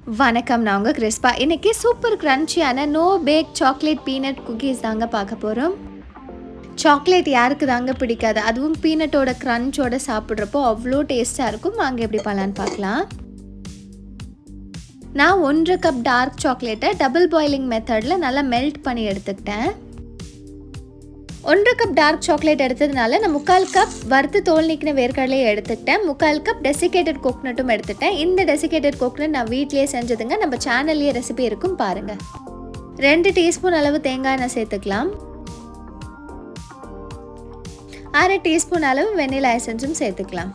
வணக்கம், நான் உங்க கிறிஸ்பா. இன்னைக்கு சூப்பர் கிரன்ச்சியான no bake chocolate peanut cookies தாங்க பார்க்க போகிறோம். சாக்லேட் யாருக்கு தாங்க பிடிக்காது? அதுவும் பீனட்டோட க்ரன்ச்சோட சாப்பிட்றப்போ அவ்வளோ டேஸ்ட்டாக இருக்கும். வாங்க எப்படி பண்ணலான்னு பார்க்கலாம். நான் 1 கப் டார்க் சாக்லேட்டை டபுள் பாயிலிங் மெத்தடில் நல்லா மெல்ட் பண்ணி எடுத்துக்கிட்டேன். 1 கப் டார்க் சாக்லேட் எடுத்ததுனால நான் 3/4 கப் வறுத்து தோல் நீக்கின வேர்க்கடலையை எடுத்துக்கிட்டேன். 3/4 கப் டெசிகேட்டட் கோகனட்டும் எடுத்துட்டேன். இந்த டெசிகேட்டட் கோகனட் நான் வீட்லேயே செஞ்சதுங்க. நம்ம சேனல்லேயே ரெசிபி இருக்கும் பாருங்கள். 2 டீஸ்பூன் அளவு தேங்காய் எண்ணெய் சேர்த்துக்கலாம். 1/2 டீஸ்பூன் அளவு வெண்ணிலா எசன்ஸும் சேர்த்துக்கலாம்.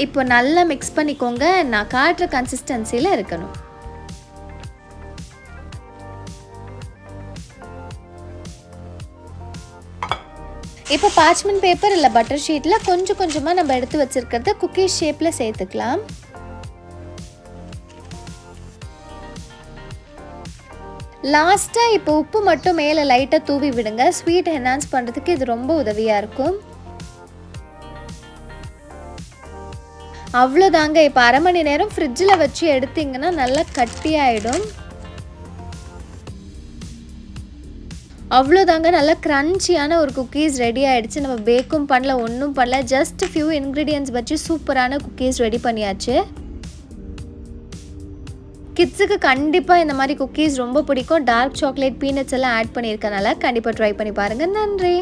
இப்போ நல்லா மிக்ஸ் பண்ணிக்கோங்க. நான் காட்டுற கன்சிஸ்டன்சியில் இருக்கணும். இப்போ பார்ச்மெண்ட் பேப்பர் இல்லை பட்டர் ஷீட்டில் கொஞ்சம் கொஞ்சமாக நம்ம எடுத்து வச்சுருக்கிறத குக்கீஸ் ஷேப்பில் சேர்த்துக்கலாம். லாஸ்ட்டாக இப்போ உப்பு மட்டும் மேலே லைட்டாக தூவி விடுங்க. ஸ்வீட் என்ஹான்ஸ் பண்ணுறதுக்கு இது ரொம்ப உதவியாக இருக்கும். அவ்வளோதாங்க. இப்போ 1/2 மணி நேரம் ஃப்ரிட்ஜில் வச்சு எடுத்திங்கன்னா நல்லா கட்டியாயிடும். அவ்வளோதாங்க, நல்லா க்ரன்ச்சியான ஒரு குக்கீஸ் ரெடி ஆகிடுச்சு. நம்ம பேக்கும் பண்ணல, ஒன்றும் பண்ணல, ஜஸ்ட் ஃபியூ இன்க்ரீடியன்ட்ஸ் வச்சு சூப்பரான குக்கீஸ் ரெடி பண்ணியாச்சு. கிட்ஸுக்கு கண்டிப்பாக இந்த மாதிரி குக்கீஸ் ரொம்ப பிடிக்கும். டார்க் சாக்லேட் பீனட்ஸ் எல்லாம் ஆட் பண்ணியிருக்கனால கண்டிப்பாக ட்ரை பண்ணி பாருங்கள். நன்றி.